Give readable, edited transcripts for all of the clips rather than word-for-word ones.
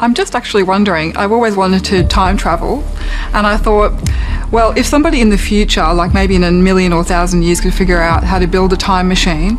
I'm just actually wondering, I've always wanted to time travel, and I thought, well, if somebody in the future, like maybe in 1,000,000 or 1,000 years, could figure out how to build a time machine.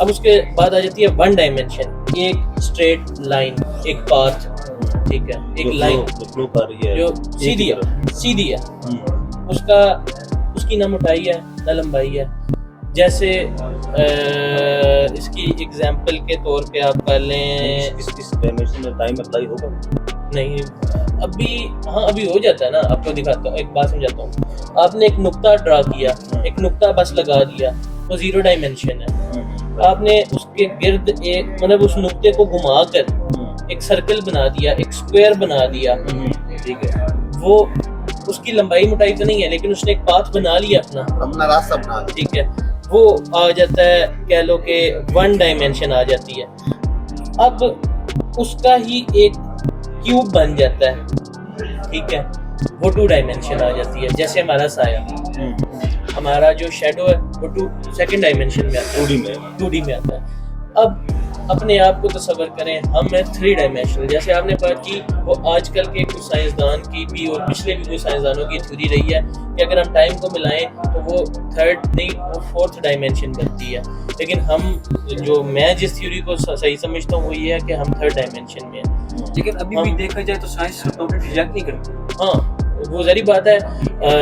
اب اس کے بعد آ جاتی ہے one dimension, ایک straight line, ایک path, ٹھیک ہے, ایک لائن جو سیدھی ہے, اس کی نہ موٹائی ہے نہ لمبائی ہے. جیسے اس کی ایگزامپل کے طور پہ آپ کر لیں, اس ڈائمینشن میں ٹائم اپلائی ہوگا نہیں ابھی ہو جاتا ہے نا. آپ کو دکھاتا ہوں, ایک بات سمجھاتا ہوں. آپ نے ایک نقطہ ڈرا کیا, ایک نقطہ بس لگا دیا, وہ زیرو ڈائمینشن ہے. آپ نے اس کے گرد ایک مطلب اس نقطے کو گھما کر ایک سرکل بنا دیا, ایک اسکوائر بنا دیا, ٹھیک ہے. وہ اس کی لمبائی موٹائی تو نہیں ہے, لیکن اس نے ایک پاتھ بنا لیا اپنا راستہ بنا لیا, ٹھیک ہے. وہ آ جاتا ہے, کہہ لو کہ ون ڈائمینشن آ جاتی ہے. اب اس کا ہی ایک کیوب بن جاتا ہے, ٹھیک ہے, وہ ٹو ڈائمینشن آ جاتی ہے. جیسے ہمارا سایہ, ہمارا جو شیڈو ہے وہ سیکنڈ ڈائمینشن میں آتا ہے, 2D میں آتا ہے. اب اپنے آپ کو تصور کریں, ہم ہیں 3 ڈائمینشنل. جیسے آپ نے بات کی, وہ آج کل کے کچھ سائنسدان کی بھی اور پچھلے بھی کچھ سائنسدانوں کی تھیوری رہی ہے کہ اگر ہم ٹائم کو ملائیں تو وہ 3rd نہیں, وہ 4th ڈائمینشن بنتی ہے. لیکن میں جس تھیوری کو صحیح سمجھتا ہوں وہ یہ ہے کہ ہم 3rd ڈائمینشن میں ہیں. لیکن ابھی بھی دیکھا جائے تو سائنس ٹوٹل ریجیکٹ نہیں کرتی. ہاں وہ ظاہری بات ہے,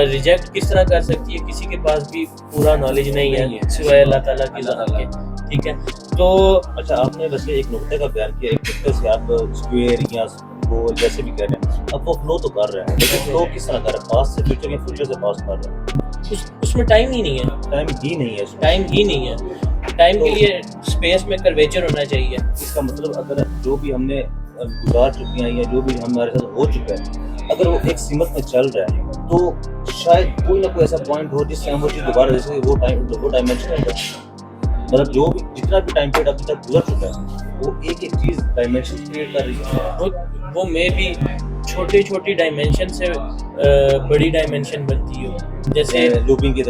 ریجیکٹ کس طرح کر سکتی ہے, کسی کے پاس بھی پورا نالج نہیں ہے سوائے اللہ تعالیٰ کی ذات کے, ٹھیک ہے. تو اچھا, آپ نے ویسے ایک نقطے کا بیان کیا, ایک نقطے سے آپ اسکوئر یا گول جیسے بھی کہہ رہے ہیں, اب وہ فلو تو کر رہے ہیں, لیکن فلو کس طرح کر رہے ہیں, پاس سے فیوچر یا فیوچر سے پاس کر رہے ہیں, اس میں ٹائم ہی نہیں ہے, ٹائم ہی نہیں ہے, ٹائم ہی نہیں ہے. ٹائم کے لیے اسپیس میں کرویچر ہونا چاہیے. اس کا مطلب اگر جو بھی ہم نے گزار چکے ہیں یا جو بھی ہمارے ساتھ ہو چکا ہے, اگر وہ ایک سمت میں چل رہا ہے تو شاید کوئی نہ کوئی ایسا پوائنٹ ہو جس سے ہم وہ چیز دوبارہ, جیسے وہ ڈائمینشن ہے, مطلب جو بھی جتنا بھی ٹائم پیریڈ ابھی تک گزر چکا ہے وہ ایک چیز ڈائمینشن کریٹ کر رہی ہے. وہ میں بھی چھوٹی ڈائمینشن سے بڑی ڈائمینشن بنتی ہو, جیسے لوپنگ کے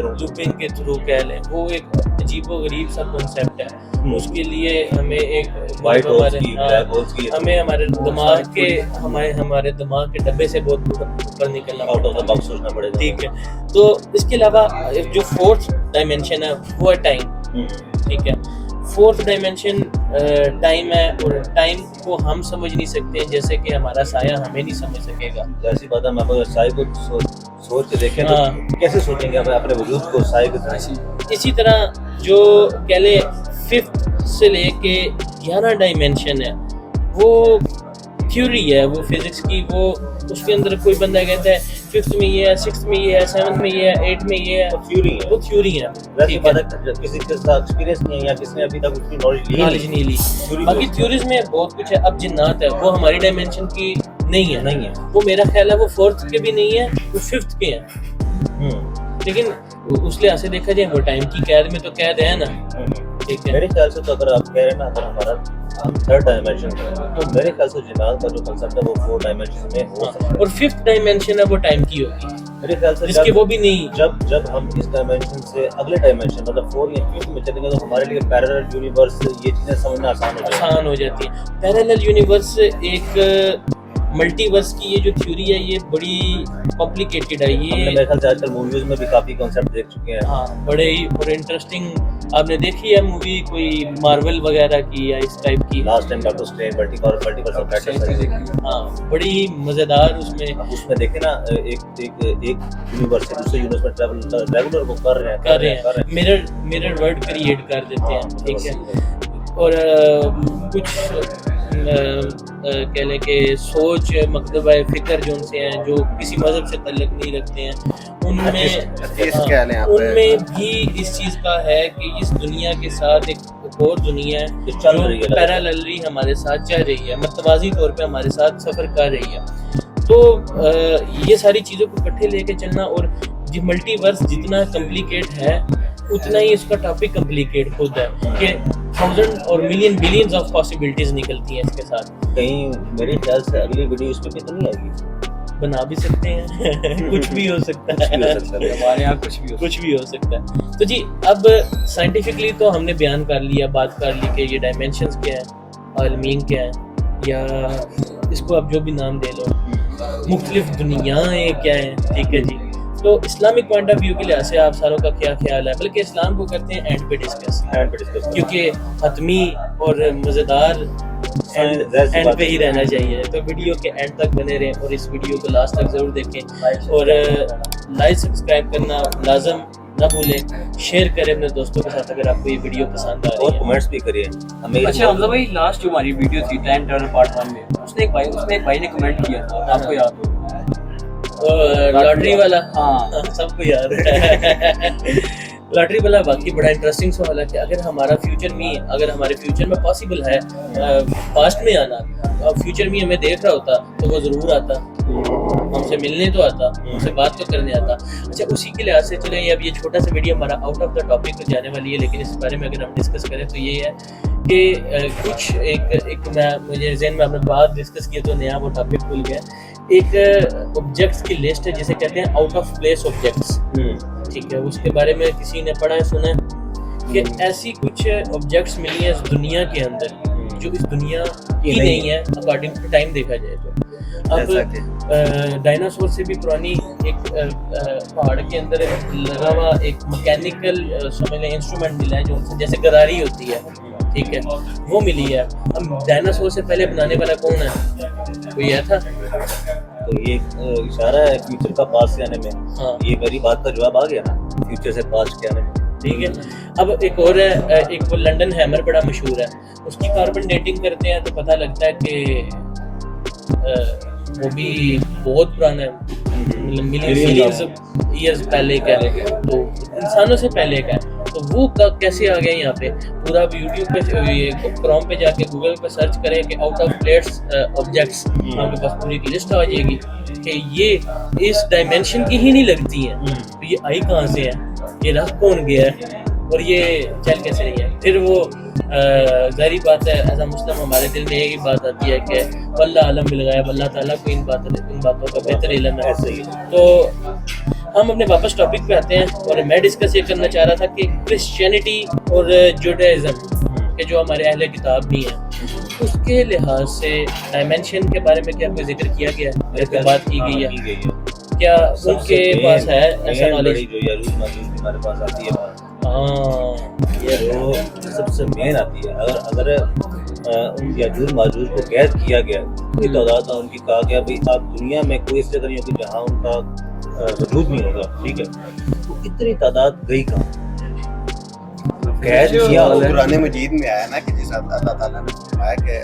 تھرو کہہ لیں. وہ ایک عجیب و غریب سا کنسیپٹ ہے. اس کے لیے ہمیں ایک ہمیں ہمارے دماغ کے ڈبے سے بہت اوپر نکلنا آؤٹ آف دا باکس سوچنا پڑے گا, ٹھیک ہے. تو اس کے علاوہ جو 4th ڈائمینشن ہے وہ ہے ٹائم, ٹھیک ہے. 4th ڈائمینشن ٹائم ہے, اور ٹائم کو ہم سمجھ نہیں سکتے جیسے کہ ہمارا سایہ ہمیں نہیں سمجھ سکے گا. ایسی بات ہے, ہم سائے کو سوچ کے دیکھیں تو کیسے سوچیں گے اپنے وجود کو سائے کے. اسی طرح جو کہہ لیں 5th سے لے کے 11 ڈائمینشن ہے, وہ تھیوری ہے, وہ فزکس کی. وہ اس کے اندر کوئی بندہ کہتا ہے 5th میں یہ ہے, 6th میں یہ ہے, 7th میں یہ ہے, 8th میں یہ ہے, وہ تھیوری ہے. کسی کے ساتھ ایکسپیرینس نہیں ہے یا کسی نے ابھی تک اس کی نالج نہیں لی. باقی تھیوریز میں بہت کچھ ہے. اب جنات ہے وہ ہماری ڈائمینشن کی نہیں ہے. وہ میرا خیال ہے وہ 4th کے بھی نہیں ہے, وہ 5th کے ہیں. لیکن اس لحاظ سے دیکھا جائے وہ ٹائم کی قید میں تو قید ہے نا, ٹھیک ہے. میرے خیال سے تو اگر آپ کہہ رہے ہیں نا, اگر ہمارا ہم 3rd ڈائمینشن ہے تو میرے خیال سے جنات کا جو کنسیپٹ ہے وہ 4 ڈائمینشن میں ہو سکتا ہے, اور 5th ڈائمینشن ہے وہ ٹائم کی ہوگی میرے خیال سے, جس کے وہ بھی نہیں. جب ہم اس ڈائمینشن سے اگلے ڈائمینشن مطلب 4 یا 5 میں چلیں گے تو ہمارے لیے پیرالل یونیورس یہ چیزیں سمجھنا آسان ہو جاتی ہیں. پیرالل یونیورس ایک ملٹی ورس کی یہ جو تھیوری ہے یہ بڑی کمپلیکیٹڈ ہے. یہ میرے خیال سے آج کل موویز میں بھی کافی کنسیپٹ دیکھ چکے ہیں. ہاں, بڑے ہی اور انٹرسٹنگ. آپ نے دیکھی ہے مووی کوئی مارول وغیرہ کی یا اس ٹائپ کی؟ Last time doctor strange multiverse of madness, ہاں بڑی مزیدار. اس میں دیکھیں نا, ایک یونیورس سے دوسرے یونیورس میں ٹریول ریگولر وہ کر رہے ہیں, میرر ورلڈ کریٹ کر دیتے ہیں, ٹھیک ہے. اور کچھ کہہ لیں کہ سوچ مکتبہ فکر جو ان سے ہیں, جو کسی مذہب سے تعلق نہیں رکھتے ہیں, ان میں بھی اس چیز کا ہے کہ اس دنیا کے ساتھ ایک اور دنیا ہے جو پیراللی ہمارے ساتھ چل رہی ہے, متوازی طور پہ ہمارے ساتھ سفر کر رہی ہے. تو یہ ساری چیزوں کو اکٹھے لے کے چلنا, اور ملٹی ورس جتنا کمپلیکیٹ ہے اتنا ہی اس کا ٹاپک کمپلیکیٹ خود ہے کہ 1000 اور ملین بلینز آف پاسبلٹیز نکلتی ہیں اس کے ساتھ. کہیں میرے خیال سے اگلی ویڈیو اس پہ کتنی آئے گی, بنا بھی سکتے ہیں, کچھ بھی ہو سکتا ہے, ہمارے یہاں کچھ بھی ہو سکتا ہے. تو جی اب سائنٹیفکلی تو ہم نے بیان کر لیا, بات کر لی کہ یہ ڈائمینشنز کیا ہیں, عالمین کیا ہیں, یا اس کو اب جو بھی نام دے لو, مختلف دنیایں کیا ہیں, ٹھیک ہے جی. تو اسلامک پوائنٹ آف ویو کے لحاظ سے آپ ساروں کا کیا خیال ہے؟ بلکہ اسلام کو کرتے ہیں اینڈ پہ ڈسکس، کیونکہ حتمی اور مزیدار اینڈ پہ ہی رہنا چاہیے. تو ویڈیو کے اینڈ تک بنے رہیں اور اس ویڈیو کو لاسٹ تک ضرور دیکھیں، اور لائک سبسکرائب کرنا لازم نہ بھولیں. شیئر کریں اپنے دوستوں کے ساتھ اگر آپ کو یہ ویڈیو پسند آ رہی ہے، اور کمنٹس بھی کریے ہمیں. اچھا حمزہ بھائی، لاسٹ جو ہماری ویڈیو تھی ٹائم ٹرنر پارٹ 1 میں، اس میں ایک بھائی نے کمنٹ کیا تھا، آپ کو یاد ہو؟ لاٹری والا، ہاں سب کو یاد ہے. لاٹری والا واقعی بڑا انٹرسٹنگ سوال ہے کہ اگر ہمارے فیوچر میں پاسبل ہے پاسٹ میں آنا، فیوچر میں ہمیں دیکھ رہا ہوتا تو وہ ضرور آتا، ہم سے ملنے تو آتا، ہم سے بات تو کرنے آتا. اچھا، اسی کے لحاظ سے چلیں اب یہ چھوٹا سا ویڈیو ہمارا آؤٹ آف دا ٹاپک ہو جانے والی ہے، لیکن اس بارے میں اگر ہم ڈسکس کریں تو یہ ہے کہ کچھ ایک مجھے ذہن میں ہم نے بات ڈسکس کی تو نیا وہ ٹاپک بھول گیا. ایک آبجیکٹس کی لسٹ ہے جسے کہتے ہیں آؤٹ آف پلیس آبجیکٹس، ٹھیک ہے. اس کے بارے میں کسی نے پڑھا ہے، سنا ہے کہ ایسی کچھ آبجیکٹس ملی ہیں اس دنیا کے اندر جو اس دنیا کی نہیں ہے اکارڈنگ ٹو ٹائم دیکھا جائے تو. اب ڈائناسور سے بھی پرانی ایک پہاڑ کے اندر لگا ہوا ایک مکینیکل سمجھ لیں انسٹرومنٹ ملا ہے جو جیسے گراری ہوتی ہے، ٹھیک ہے، وہ ملی ہے. اب ڈائناسور سے پہلے بنانے والا کون ہے؟ کوئی ہے تھا؟ تو یہ اشارہ ہے فیوچر کا پاس سے آنے میں. ہاں، یہ میری بات کا جواب آ گیا نا، فیوچر سے پاس کے آنے میں. ٹھیک ہے. اب ایک اور ہے، ایک وہ لنڈن ہیمر بڑا مشہور ہے، اس کی کاربن ڈیٹنگ کرتے ہیں تو پتہ لگتا ہے کہ وہ بھی بہت پرانا ہے، ملینز ایئرز پہلے کا ہے، تو انسانوں سے پہلے کا ہے. تو وہ کیسے آ گئے یہاں پہ؟ پورا یوٹیوب پہ کروم پہ جا کے گوگل پہ سرچ کریں کہ آؤٹ آف پلیس آبجیکٹس، آپ کے پاس پوری کی لسٹ آ جائے گی کہ یہ اس ڈائمینشن کی ہی نہیں لگتی ہیں. تو یہ آئی کہاں سے ہے؟ یہ رکھ کون گیا ہے؟ اور یہ چل کیسے رہی ہے؟ پھر وہ ظاہری بات ہے ایز اے مسلم ہمارے دل میں یہی بات آتی ہے کہ واللہ عالم بالغیب، اللہ تعالیٰ کو ان باتوں کا بہتر علم ہے. ایسے ہی تو ہم اپنے واپس ٹاپک پہ آتے ہیں، اور میں ڈسکس یہ کرنا چاہ رہا تھا کہ کرسچینٹی اور جوڈائزم کے جو ہمارے اہل کتاب بھی ہیں، اس کے لحاظ سے ڈائمینشن کے بارے میں کیا کوئی ذکر کیا گیا ہے یا بات کی گئی ہے؟ کیا ان کے پاس ہے ایسا نالج؟ جو یاجوج ماجوج ہمارے پاس آتی ہے بات، ہاں، یہ جو سب سے مین آتی ہے. اگر ان یاجوج ماجوج کو قید کیا گیا، کوئی تعداد تھا ان کی، کہا گیا بھائی آپ دنیا میں کوئی اس جگہ نہیں ہوگی جہاں ان کا وجود نہیں ہوگا، ٹھیک ہے. تو اتنی تعداد گئی کہاں؟ قید کیا. قرآن مجید میں آیا نا کہ جس اللہ تعالیٰ نے فرمایا کہ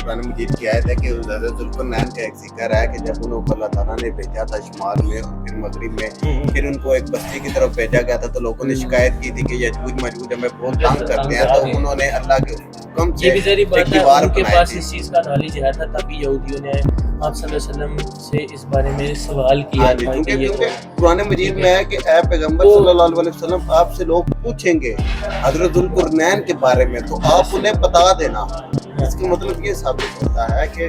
قرآن مجید کی آیت ہے کہ حضرت ذوالقرنین کا ایک ذکر ہے کہ جب انہوں کو اللہ تعالیٰ نے بھیجا تھا شمال میں اور پھر مغرب میں، پھر ان کو ایک بستی کی طرف بھیجا گیا تھا، تو لوگوں نے شکایت کی تھی کہ یاجوج ماجوج ہمیں بہت تنگ کرتے ہیں. تو انہوں نے اللہ کے حکم سے یہ بھی ذری ایک بات ہے دیوار ان کے بنائی پاس تھی. اس چیز کا نالج ہے تھا، تبھی یہودیوں نے آپ صلی اللہ علیہ وسلم سے اس بارے میں سوال کیا ہاں جی، تھا کہ یہ تو کیونکہ قرآن مجید میں ہے کہ اے پیغمبر صلی اللہ علیہ وسلم آپ سے لوگ پوچھیں گے حضرت ذوالقرنین کے بارے میں تو آپ انہیں بتا دینا. اس کا مطلب یہ ثابت ہوتا ہے کہ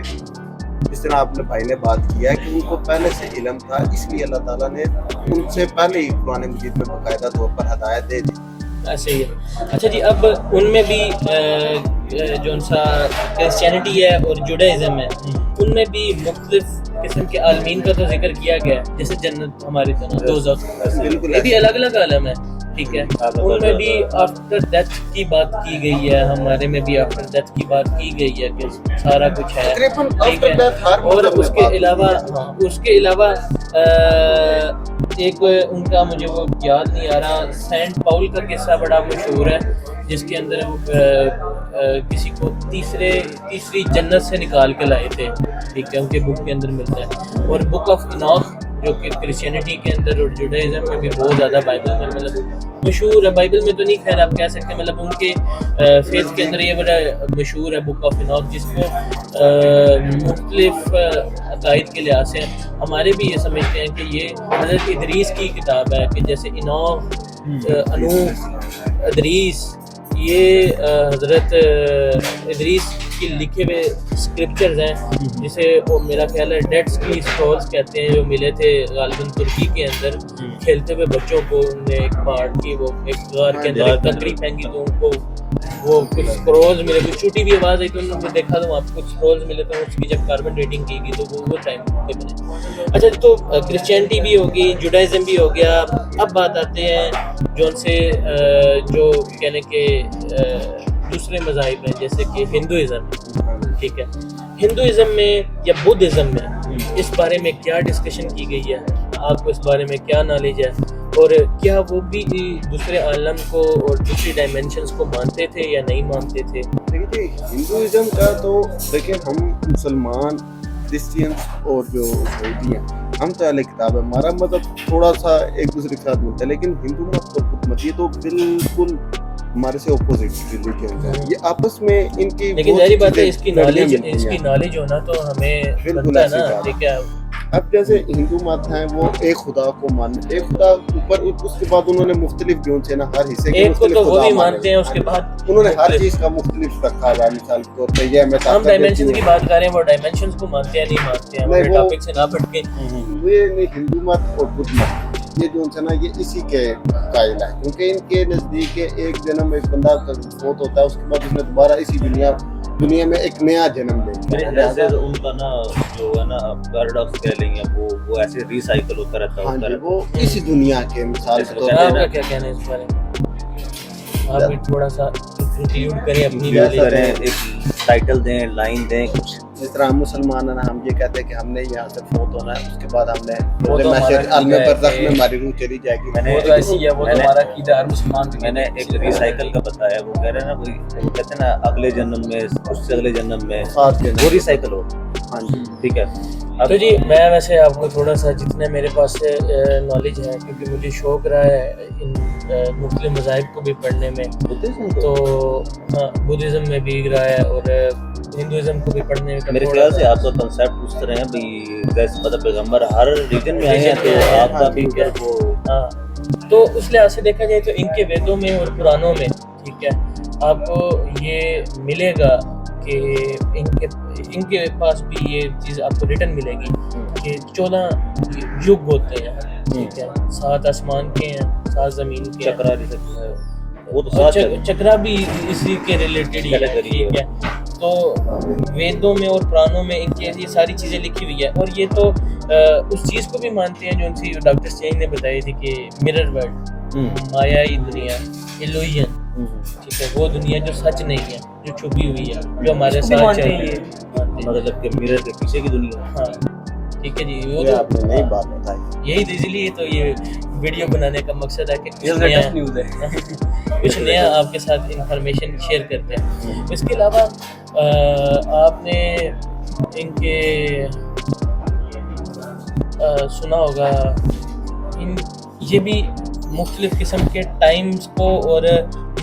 جس طرح آپ نے بھائی نے بات کیا کہ ان کو پہلے سے علم تھا، اس لیے اللہ تعالیٰ نے ان سے پہلے ہی قرآن مجید میں باقاعدہ طور پر ہدایت دے دی. ایسے ہی ہے. اچھا جی، اب ان میں بھی جو سا کرسچینٹی ہے اور جوڈائزم ہے، ان میں بھی مختلف قسم کے عالمین کا تو ذکر کیا گیا ہے، جیسے جنت ہماری طرح دوزخ، بالکل یہ بھی الگ الگ عالم ہے، ٹھیک ہے. ان میں بھی آفٹر ڈیتھ کی بات کی گئی ہے، ہمارے میں بھی آفٹر ڈیتھ کی بات کی گئی ہے کہ سارا کچھ ہے، ٹھیک ہے. اور اس کے علاوہ ایک ان کا مجھے وہ یاد نہیں آ رہا، سینٹ پاؤل کا قصہ بڑا مشہور ہے جس کے اندر کسی کو تیسری جنت سے نکال کے لائے تھے، ٹھیک ہے، ان کے بک کے اندر ملتا ہے. اور بک آف اناخ جو کہ کرسچینٹی کے اندر اور جوڈائزم میں بھی بہت زیادہ بائبل میں مطلب مشہور ہے، بائبل میں تو نہیں خیر آپ کہہ سکتے، مطلب ان کے فیتھ کے اندر یہ بڑا مشہور ہے بک آف اناخ، جس کو مختلف عقائد کے لحاظ سے ہمارے بھی یہ سمجھتے ہیں کہ یہ حضرت ادریس کی کتاب ہے، کہ جیسے انوح، انوح، ادریس، یہ حضرت ادریس کی لکھے ہوئے اسکرپچرز ہیں، جسے وہ میرا خیال ہے ڈیڈ سی اسکرولز کہتے ہیں، جو ملے تھے غالباً ترکی کے اندر کھیلتے ہوئے بچوں کو. انہوں نے ایک پہاڑ کی وہ ایک غار کے اندر ایک کنکری پھینکی تو ان کو وہ کچھ اسکرولز ملے, کچھ چھوٹی بھی آواز آئی تو انہوں نے دیکھا تو وہاں پہ کچھ اسکرولز ملے تو اس کی جب کاربن ڈیٹنگ کی گئی تو وہ ٹائم پہ بنے. اچھا تو کرسچینٹی بھی ہوگی, جوڈائزم بھی ہو گیا. اب بات آتے ہیں جو ان سے جو کہنے کے دوسرے مذاہب ہیں جیسے کہ ہندوازم, ٹھیک ہے, ہندوازم میں یا بدھزم میں اس بارے میں کیا ڈسکشن کی گئی ہے, آپ کو اس بارے میں کیا نالج ہے, اور کیا وہ بھی دوسرے عالم کو اور دوسری ڈائمینشنز کو مانتے تھے یا نہیں مانتے تھے؟ دیکھیے ہندوازم کا تو دیکھیں ہم مسلمان کرسچینس اور جو یہودی ہیں ہم تو اہل کتاب ہے, ہمارا مطلب تھوڑا سا ایک دوسرے کے ساتھ ملتا ہے, لیکن ہندو مت اور بدھ مت یہ تو بالکل ہمارے سے اپوزٹ ریلیجن ہے. یہ آپس میں ان کی لیکن ظاہری بات ہے اس کی نالج ہونا تو ہمیں بنتا ہے نا, ٹھیک ہے. اب جیسے ہندو مت ہیں وہ ایک خدا کو مانتے, ایک خدا اوپر, اس کے بعد انہوں نے مختلف جو سے نا ہر حصے کے ایک کو تو وہ بھی مانتے ہیں, اس کے بعد انہوں نے ہر چیز کا مختلف رکھا ہے. مثال کے طور پہ یہ ہمیں ہم ڈائمینشنز کی بات کر رہے ہیں, وہ ڈائمینشنز کو مانتے ہیں نہیں مانتے ہیں, وہ ٹاپک سے نہ بٹ کے. یہ ہندو مت اور بدھ مت یہ جو ہے نا یہ اسی کے قائل ہے, کیونکہ ان کے نزدیک ایک جنم ایک بندہ فوت ہوتا ہے اس کے بعد اس نے دوبارہ اسی دنیا میں ایک نیا جنم لے. ان کا نا جو ہے نا پیراڈاکس کہہ لیں یا وہ ایسے ریسائیکل ہوتا رہتا ہاں جی, وہ اسی دنیا کے مثال کے طور آپ کا کیا کہنا ہے اس بارے میں؟ آپ بھی تھوڑا سا انکلوڈ کریں اپنی کریں, ایک ٹائٹل دیں, لائن دیں کچھ. جس طرح ہم مسلمان ہیں ہم یہ کہتے ہیں کہ ہم نے یہاں سے فوت ہونا ہے, اس کے بعد ہم نے عالم برزخ میں ہماری روح چلی جائے گی. وہ تو ایسی ہے, وہ تو ہمارا عقیدہ ہر مسلمان. میں نے ایک ریسائیکل کا بتایا, وہ کہہ رہے ہیں نا وہ کہتے ہیں نا اگلے جنم میں, اس سے اگلے جنم میں وہ ریسائیکل ہو. ہاں جی ٹھیک ہے. تو جی میں ویسے آپ کو تھوڑا سا جتنے میرے پاس سے نالج ہے, کیونکہ مجھے شوق رہا ہے ان مختلف مذاہب کو بھی پڑھنے میں, تو ہاں بدھزم میں بھی رہا ہے اور ہندوازم کو بھی پڑھنے میں. میرے خیال سے آپ کا کنسیپٹ اس طرح ہے بھائی جیسے مطلب پیغمبر ہر ریجن میں آئے ہیں تو آپ کا بھی وہ ہاں, تو اس لحاظ سے دیکھا جائے تو ان کے ویدوں میں اور پرانوں میں, ٹھیک ہے, آپ کو یہ ملے گا کہ ان کے پاس بھی یہ چیز آپ کو ریٹن ملے گی کہ 14 یگ ہوتے ہیں, ٹھیک ہے, 7 آسمان کے ہیں, 7 زمین کے ہیں, چکرا جیسے وہ تو چکرا بھی اسی کے ریلیٹڈ ہی ہے, ٹھیک ہے. تو ویدوں میں اور پرانوں میں ان کی یہ ساری چیزیں لکھی ہوئی ہے, اور یہ تو اس چیز کو بھی مانتے ہیں جو ان سے ڈاکٹر سٹرینج نے بتائی تھی کہ مرر ورلڈ, مایائی دنیا, ایلوژن, ٹھیک ہے, وہ دنیا جو سچ نہیں ہے, جو چھپی ہوئی ہے, جو ہمارے ساتھ چل رہی ہے, مطلب کہ مرر کے پیچھے کی دنیا. ہاں ٹھیک ہے جی. وہ تو آپ نے نئی بات بتائی, یہی اس لیے تو یہ ویڈیو بنانے کا مقصد ہے کہ کچھ نیا آپ کے ساتھ انفارمیشن شیئر کرتے ہیں. اس کے علاوہ آپ نے ان کے سنا ہوگا یہ بھی مختلف قسم کے ٹائمز کو اور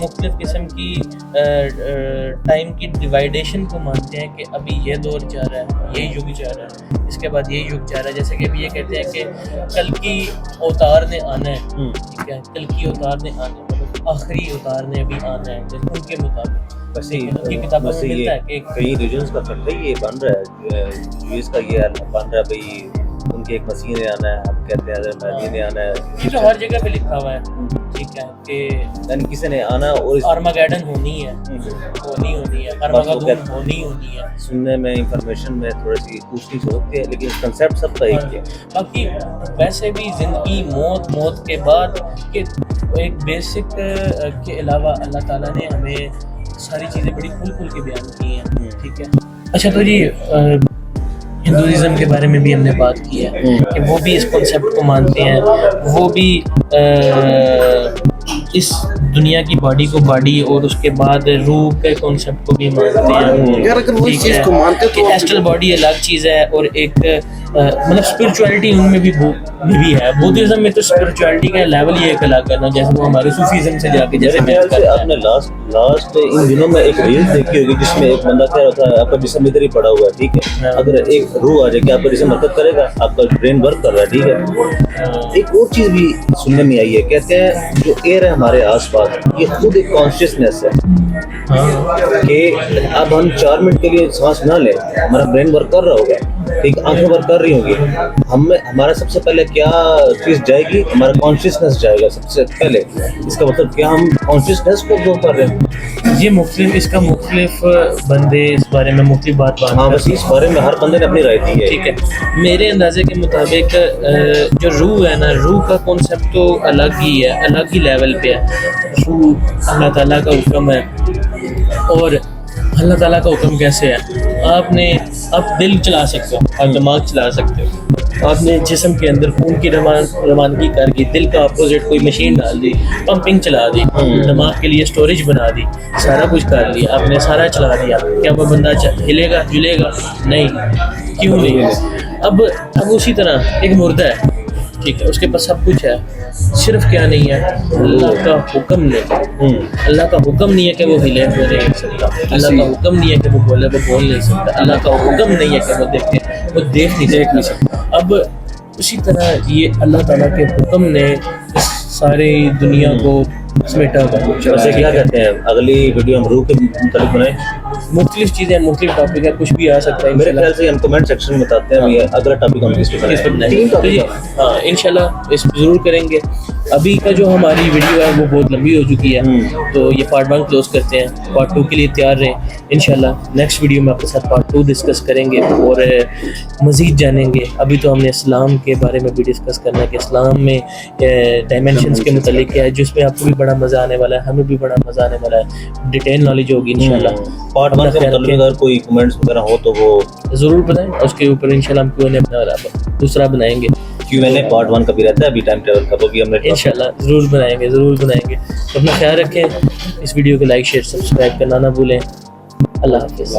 مختلف قسم کی ٹائم کی ڈیوائڈیشن کو مانتے ہیں کہ ابھی یہ دور جا رہا ہے, یہ یگ جا رہا ہے, اس کے بعد یہ یگ جا رہا ہے. جیسے کہ ابھی یہ کہتے ہیں کہ کل کی اوتار نے آنا ہے, ٹھیک ہے, کل کی اوتار نے آنا ہے, مطلب آخری اوتار نے ابھی آنا ہے ان کے مطابق. بس یہ کئی ریجنس کا کرتا ہی یہ بن رہا ہے, یوز کا یہ بن رہا ہے بھائی ان کے ایک مسیح نے آنا ہے, ہم کہتے ہیں مہدی نے آنا ہے, یہ تو ہر جگہ پہ لکھا ہوا ہے, ٹھیک ہے, کہ یعنی کسی نے آنا اور آرماگیڈن ہونی ہے, ہونی ہے, آرماگیڈن ہونی ہے. سننے میں انفارمیشن میں تھوڑی سی پوچھنی ہوتی ہے, لیکن کنسیپٹ سب کا ایک ہے. باقی ویسے بھی زندگی, موت کے بعد کہ ایک بیسک کے علاوہ اللہ تعالیٰ نے ہمیں ساری چیزیں بڑی کھل کھل کے بیان کی ہیں, ٹھیک ہے. اچھا تو جی ہندوازم کے بارے میں بھی ہم نے بات کی ہے کہ وہ بھی اس کنسیپٹ کو مانتے ہیں, وہ بھی اس دنیا کی باڈی کو باڈی اور اس کے بعد روح کے کانسیپٹ کو بھی مانتے ہیں. یار اگر وہ اس چیز کو مانتے کہ ایسٹرل باڈی الگ چیز ہے اور ایک مطلب اسپرچویلٹی ان میں بھی ہے. بدھزم میں تو اسپرچویلٹی کا لیول ہی ایک الگ ہے نا, جیسے وہ ہمارے صوفیزم سے جا کے جیسے آپ نے لاسٹ ان دنوں میں ایک ریل دیکھی ہوگی جس میں ایک بندہ کہہ رہا تھا آپ کا جسم ادھر ہی پڑا ہوا ہے, ٹھیک ہے, اگر ایک روح آ جائے کہ آپ کا جسم حرکت کرے گا, آپ کا برین ورک کر رہا ہے, ٹھیک ہے. ایک اور چیز بھی سننے میں آئی ہے, کہتے ہیں جو ایئر ہے ہمارے آس پاس یہ خود ایک کانشیسنیس ہے کہ اب ہم 4 منٹ کے لیے سانس نہ لیں, ہمارا برین ورک کر رہا ہوگا, ایک آنکھیں بند کر رہی ہوں گی, ہمارا سب سے پہلے کیا چیز جائے گی, ہمارا کانشیسنس جائے گا سب سے پہلے. اس کا مطلب کیا ہم کانشیسنس کو گرو کر رہے ہیں. یہ مختلف, اس کا مختلف بندے اس بارے میں مختلف بات ہاں بس اس بارے میں ہر بندے نے اپنی رائے دی ہے. ٹھیک ہے. میرے اندازے کے مطابق جو روح ہے نا, روح کا کانسیپٹ تو الگ ہی ہے, الگ ہی لیول پہ ہے. روح اللہ تعالیٰ کا حکم ہے, اور اللہ تعالیٰ کا حکم کیسے ہے, آپ دل چلا سکتے ہو, آپ دماغ چلا سکتے ہو, آپ نے جسم کے اندر خون کی روانگی کر دی, دل کا اپوزٹ کوئی مشین ڈال دی, پمپنگ چلا دی, دماغ کے لیے اسٹوریج بنا دی, سارا کچھ کر لیا آپ نے, سارا چلا دیا. کیا وہ بندہ ہلے گا جلے گا؟ نہیں. کیوں نہیں؟ اب اسی طرح ایک مردہ ہے, ٹھیک ہے, اس کے پاس سب کچھ ہے, صرف کیا نہیں ہے, اللہ کا حکم نہیں. اللہ کا حکم نہیں ہے کہ وہ ہلے, وہ نہیں ہل سکتا. اللہ کا حکم نہیں ہے کہ وہ بولے, وہ بول نہیں سکتا. اللہ کا حکم نہیں ہے کہ وہ دیکھے, وہ دیکھ نہیں سکتا. اب اسی طرح یہ اللہ تعالیٰ کے حکم نے اس ساری دنیا کو سمیٹا ہوا. ویسے کیا کہتے ہیں, اگلی ویڈیو ہم روح کے متعلق بنائیں, مختلف چیزیں, مختلف ٹاپک ہے, کچھ بھی آ سکتا ہے. میرے خیال سے ہم کمنٹ سیکشن میں بتاتے ہیں اگلا ٹاپک ہم کس پہ بنائیں. ہاں انشاءاللہ اس پہ ضرور کریں گے. ابھی کا جو ہماری ویڈیو ہے وہ بہت لمبی ہو چکی ہے, تو یہ پارٹ 1 کلوز کرتے ہیں. پارٹ 2 کے لیے تیار رہیں. انشاءاللہ نیکسٹ ویڈیو میں آپ کے ساتھ پارٹ 2 ڈسکس کریں گے اور مزید جانیں گے. ابھی تو ہم نے اسلام کے بارے میں بھی ڈسکس کرنا ہے کہ اسلام میں ڈائمینشنس کے متعلق کیا ہے, جس میں آپ کو بھی بڑا مزہ آنے والا ہے, ہمیں بھی بڑا مزہ آنے والا ہے. ڈیٹیل نالج ہوگی انشاءاللہ. پارٹ 1 کے متعلق اگر کوئی کمنٹس وغیرہ ہو تو وہ ضرور بتائیں. اس کے اوپر انشاءاللہ ہم Q&A اپنا دوسرا بنائیں گے. Q&A پارٹ 1 کا بھی رہتا ہے, ابھی ٹائم ٹریول کا وہ بھی ہم نے انشاءاللہ ضرور بنائیں گے, ضرور بنائیں گے. اپنا خیال رکھیں. اس ویڈیو کو لائک شیئر سبسکرائب کرنا نہ بھولیں. اللہ حافظ.